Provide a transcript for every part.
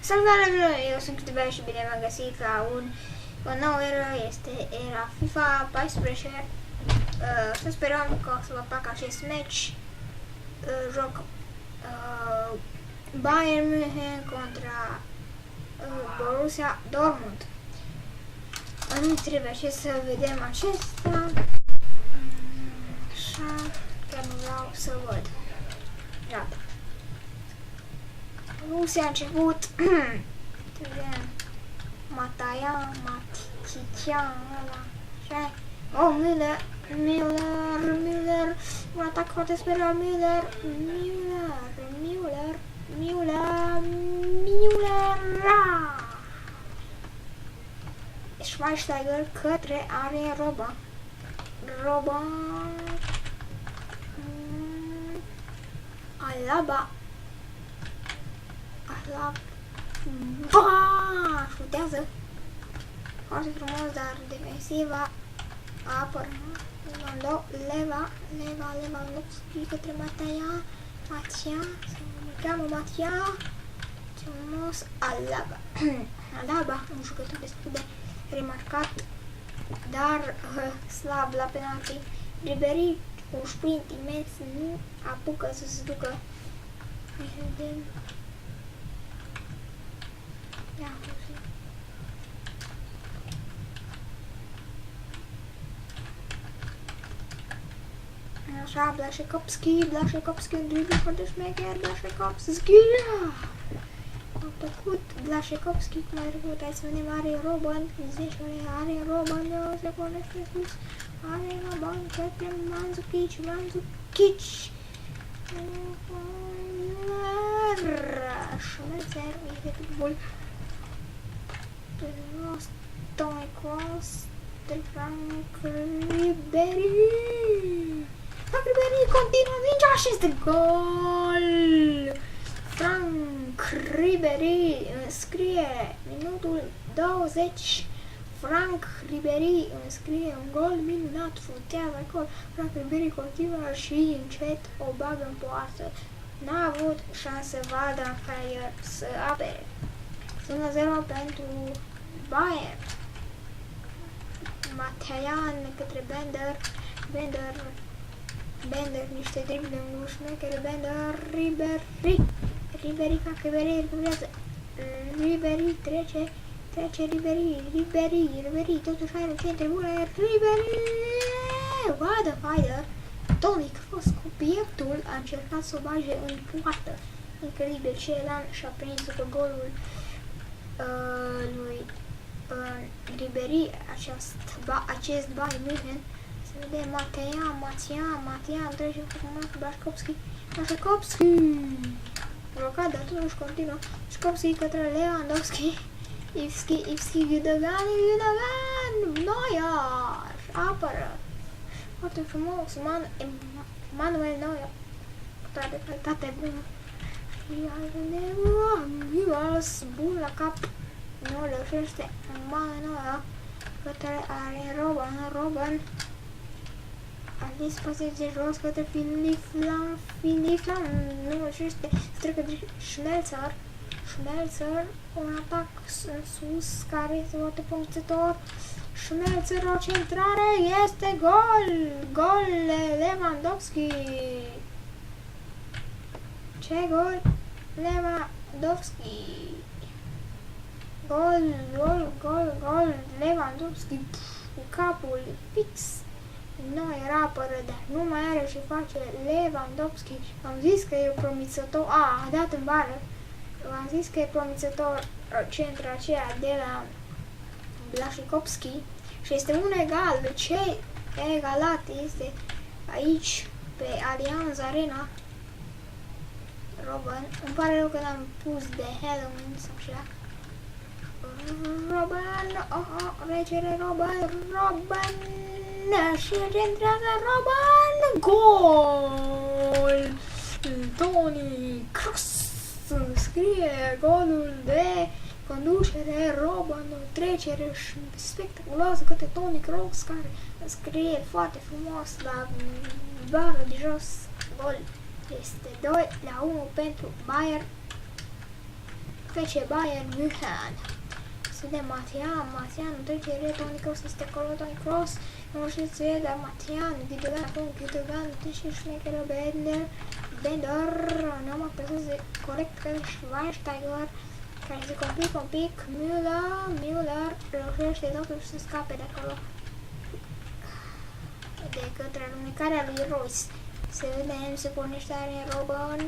Salutare, eu sunt Câteva și bine v-am găsit la o nouă eră, este era FIFA 14. Să sperăm că o să vă placă acest match. Joc Bayern München contra Borussia Dortmund. Nu trebuie ce să vedem acesta. Așa, că nu vreau să văd. Gata. Rusia a început. Mataia, Matician, așa. Oh, Müller, un atac foarte sperat, Müller, Schweinsteiger către Arjen Robben, Alaba, șutează foarte frumos, dar defensiva apără Lewandowski către Matia, se cheamă Matia, frumos, Alaba, un jucător destul de remarcat, dar slab la penalti. Ribery, un sprint imens, nu apucă să se ducă. Vedem. Ia, așa, Blaszczykowski, un dribble foarte șmecher, Blaszczykowski, a făcut Blaszczykowski, cum ai trecut, hai să vedem, Arjen Robben, Arjen Robben, se pornește sus, Arjen Robben, către Mandzukic, Schmelzer, este bun, Stoikos, Frank Ribery continuă, vinge acest gol! Frank Ribery înscrie minutul 20. Frank Ribery înscrie un gol minunat, frutează gol. Frank Ribery continuă și încet o bagă în poartă. N-a avut șansă Valdan Freier să apere. 1-0 pentru Bayern. Matean către Bender, niște drible în șmechere, Bender, Ribery fac Ribery, Ribery trece Ribery, totuși are centre bune, Ribery, what the fighter, Toni Kroos cu pieptul a încercat să o bage în poartă, incredibil, Celan și-a prins după golul lui Ribery, acest Bayern München. Să vedem, Matia, trece frumos, Blaszczykowski, blocat, dar totuși continuă, Blaszczykowski către Lewandowski, Ivski, Gundogan, Neuer, apără, foarte frumos, Manuel Neuer, toate calitate bună, Vivals, bun la cap, nu reușește, Manuel Neuer, către Arjen Robben, a dispus de jos către Filiflam, nu reușește să trecă de Schmelzer, un atac în sus care este foarte promițător, Schmelzer, o centrare, este gol Lewandowski, ce gol Lewandowski, gol Lewandowski, cu capul fix. Nu era apără, dar nu mai are ce face Lewandowski. Am zis că e promițător, a dat în bară. Am zis că e promițător centra aceea de la Blaszczykowski și este un egal. Ce egalat este aici pe Allianz Arena. Robben, îmi pare rău că n-am pus de Halloween sau așa. Regere Robben și centrează Robben, gol! Toni Kroos scrie golul de conducere, Robben, o trecere spectaculoasă către Toni Kroos, care scrie foarte frumos la bară de jos, gol. Este 2-1 pentru Bayern. FC Bayern München. Să vedem Matian, trecere, Toni Kroos este acolo, Toni Kroos, nu știu ce e, dar Matian, Gundogan, trece șmecheră, Bender, nu mă apăseze corect că Schweinsteiger, care se complică un pic, Müller reușește totuși să scape de acolo de către alunecarea lui Royce. Să vedem, se pornește Arjen Robben,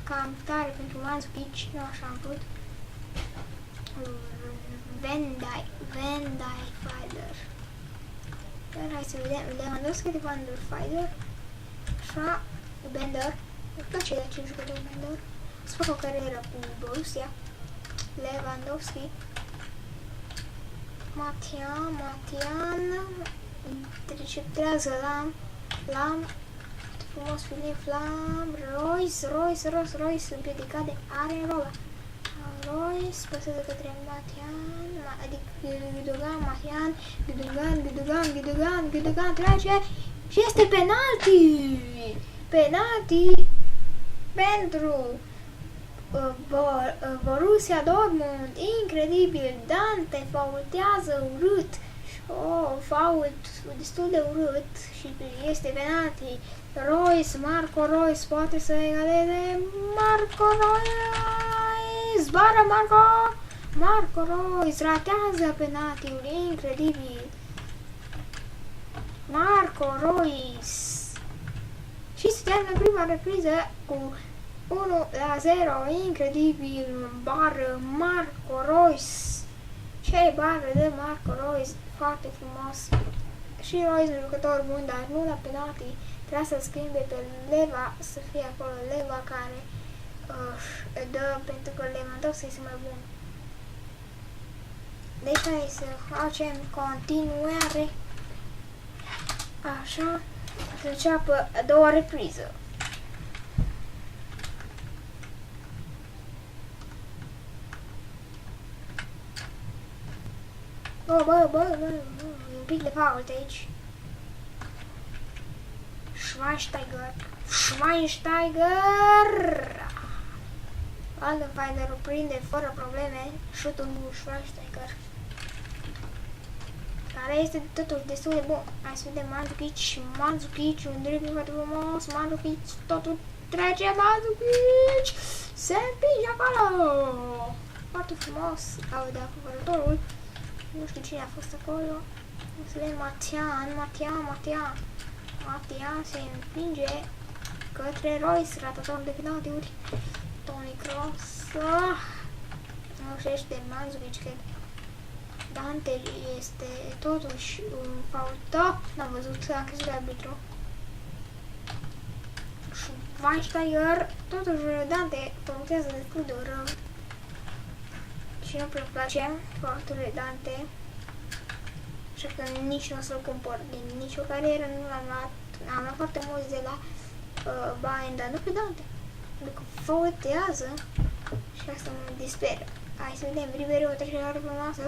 cam tare pentru Mandzukic, nu așa am vrut. Van Dijkfighter. Dar hai să vedem, Lewandowski de Van Dijkfighter. Așa, Bender. Îmi place de acest jucător Bender. Să fac o carieră cu Borussia. Lewandowski. Matian. Interceptează Lam. Frumos Filip Lam. Royce împiedicat de Arjen Robben. Royce pasează către Matian, adică Gundogan trece și este penalti pentru Borussia Dortmund, incredibil, Dante faultează urât, fault destul de urât și este penalti. Marco Royce poate să egaleze, Marco Royce ratează penaltiul, incredibil. Marco Royce. Și se termină prima repriză cu 1-0, incredibil, bară Marco Royce. Ce bară de Marco Royce, foarte frumos. Și Royce un jucător bun, dar nu la penalti. Trebuia să-l schimbe pe Leva, să fie acolo Leva care dă pentru că Lewandowski este mai bun. Deci hai să facem continuare. Așa, să înceapă a doua repriză. Bă, un pic de fault aici. Schweinsteiger! Aldenfeider o prinde fără probleme șutul lui Schweinsteiger, care este totuși destul de bun. Hai să vedem Mandzukic, un dribling foarte frumos, Mandzukic, totul trece, Mandzukic, se împinge acolo! Foarte frumos, aude apărătorul, nu știu cine a fost acolo. Hai să vedem Matian se împinge către Royce, ratatorul de penaltiuri. Toni Kroos reușește Mandzukic, cred. Dante este totuși un fault. N-am văzut, a crezut de arbitru. Schweinsteiger, totuși Dante faultează destul de rău. Și nu prea place faultul de Dante. Așa că nici nu o să-l cumpăr din nicio carieră, nu l-am luat. Am luat foarte mulți de la Bayern, dar nu pe Dante. Pentru că faultează și asta mă disperă. Hai să vedem, Ribery, o trecere frumoasă,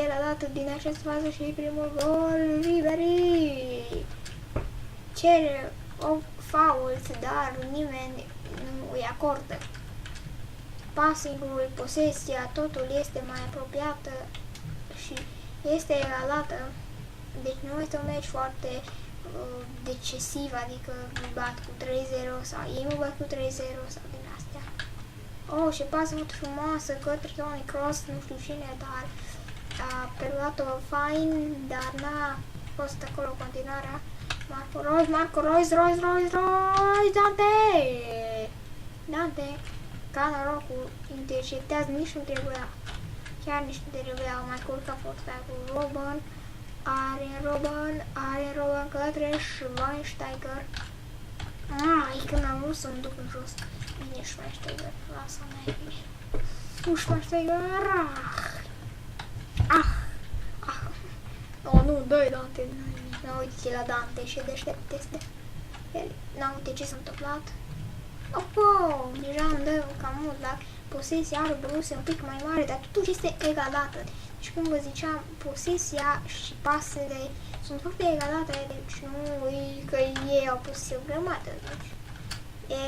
el a dat din această fază și primul gol, Ribery! Cere o fault, dar nimeni nu îi acordă. Passing-ul, posesia, totul este mai apropiată și este egalată. Deci nu este un meci foarte decisiv, adică bat cu 3-0 sau ei mă bat cu 3-0 sau din astea. Oh, și pasă foarte frumoasă către Toni Kroos, nu știu cine, dar a perluat-o fain, dar n-a fost acolo continuarea. Marco Royce, Dante, ca norocul, interceptează, nici nu trebuia, chiar nici nu trebuia, mai curca forța cu Robben, Arjen Robben către Schweinsteiger. Când am vrut să-mi duc în jos. Bine, Schweinsteiger, lasă-mă aici. Schweinsteiger, Oh, nu, dă-i Dante. Nu, uite la Dante și deștept este. N-am uite ce s-a întâmplat. Opo, deja îmi dă cam mult, dar posesia are Borussia un pic mai mare, dar totuși este egalată. Și cum vă ziceam, posesia și pasele sunt foarte egalate, deci nu că ei au pus o grămadă. Deci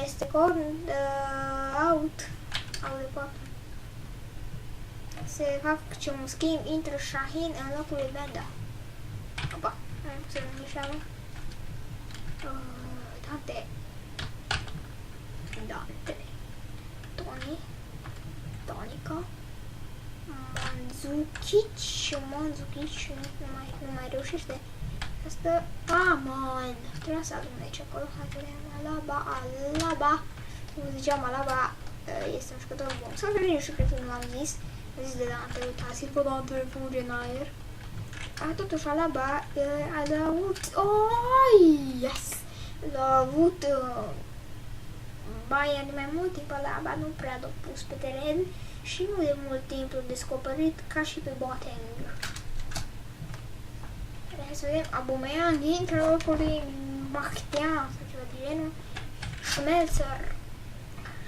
este out Au de 4. Se face un schimb, intră Shahin în locul lui Benda. Opa, am pus în greșeală. Dante. Tonica. Mandzukic nu mai reușește. Asta, man, trebuia să adun aici acolo. Hai să vedem, Alaba. Cum ziceam, Alaba este un jucător bun. Sau că nu știu, cred că nu l-am zis. Am zis de Dante, uitați-l pe Dante, fuge în aer. Totuși, Alaba a avut, yes! L-a avut Bayern de mai mult timp, Alaba nu prea l-a pus pe teren și nu de mult timp l-a descoperit ca și pe Boateng. Hai să vedem, Aubameyang intră în locul lui Bakhtiar sau ceva de genul. Schmelzer.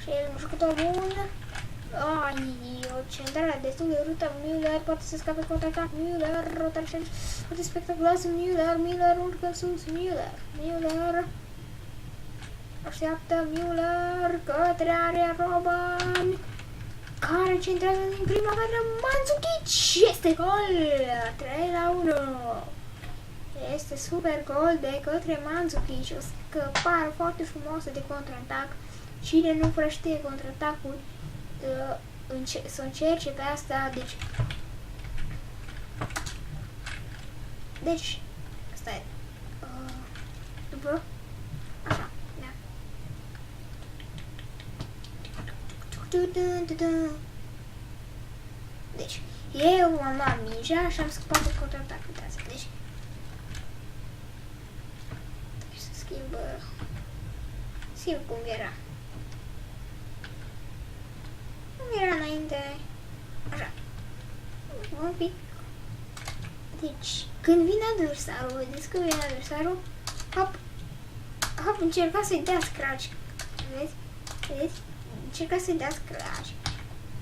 Și el un jucător bun. O centrare destul de rută. Müller poate să scape contraatac. Müller, rotație foarte spectaculoasă. Müller urcă în sus. Müller. Așteaptă Müller către area Robben, care centrează din prima către Mandzukic. Este gol! 3-1. Este super gol de către Mandzukic. O scăpare foarte frumoasă de contraatac. Cine nu prea știe contraatacul să încerce pe asta. Deci asta e. După așa, da. Deci eu am luat mingea și am scăpat de contraatac. Deci să schimb cum era. Cum era înainte. Așa. Un pic. Deci, când vine adversarul, vedeți că vine adversarul, hop, încerca să-i dea scratch. Vedeți? Încerca să-i dea scratch.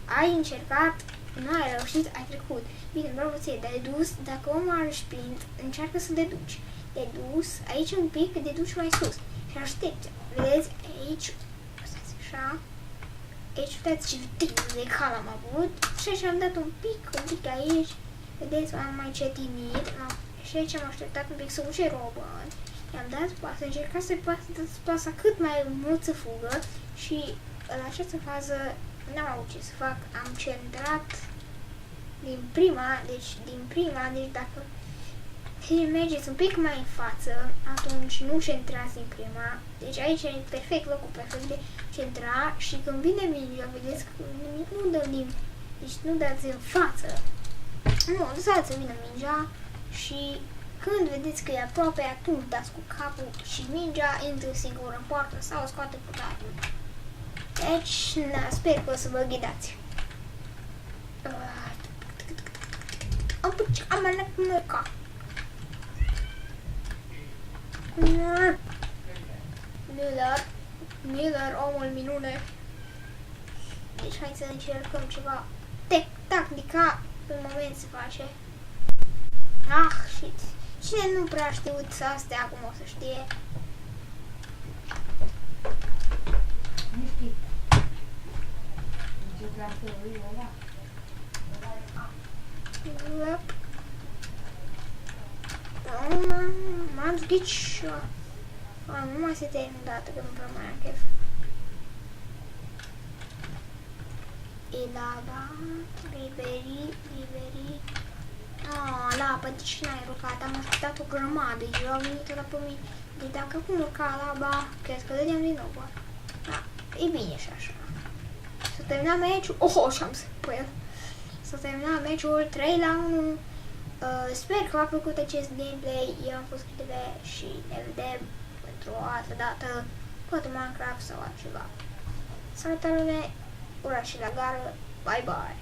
Ai încercat, nu ai reușit, ai trecut. Bine, bravo ție, te-ai dus, dacă omul are sprint, încearcă să deduci. Te-ai dus, aici un pic, te deduci mai sus. Și aștepți. Vedeți, aici, stați așa, aici uitați ce viteză de cal am avut. Și aici am dat un pic aici. Vedeți, am mai cetinit. Și aici am așteptat un pic să ușe Robben. I-am dat pas, încercat să dați pasa cât mai mult să fugă. Și în această fază n-am avut ce să fac. Am centrat din prima, deci dacă mergeți un pic mai în față, atunci nu centrați din prima. Deci aici e perfect, locul perfect de centra și când vine mingea, vedeți că nu dă din, deci nu dați în față. Nu, lăsați să vină mingea și când vedeți că e aproape, atunci dați cu capul și mingea intră singur în poartă sau o scoate portarul. Deci, sper că o să vă ghidați. Am măca. Müller, omul minune. Deci hai să încercăm ceva tactica în moment se face. Shit. Cine nu prea știut astea, acum o să știe. Nu știi. Geografie ăla. Mandzukic. Nu mai se termină dată că nu prea mai am chef. Alaba, Ribery. Alaba, de ce n-ai urcat? Am așteptat o grămadă, eu am venit la pe mine. Deci dacă cum urca Alaba, cred că dădeam din nou, bă. Da, e bine și așa. S-a terminat meciul, și-am zis pe el. S-a terminat meciul 3-1. Sper că v-a plăcut acest gameplay, eu am fost CTV și ne vedem pentru o altă dată, poate Minecraft sau altceva. Salutare, ura și la gară, bye bye!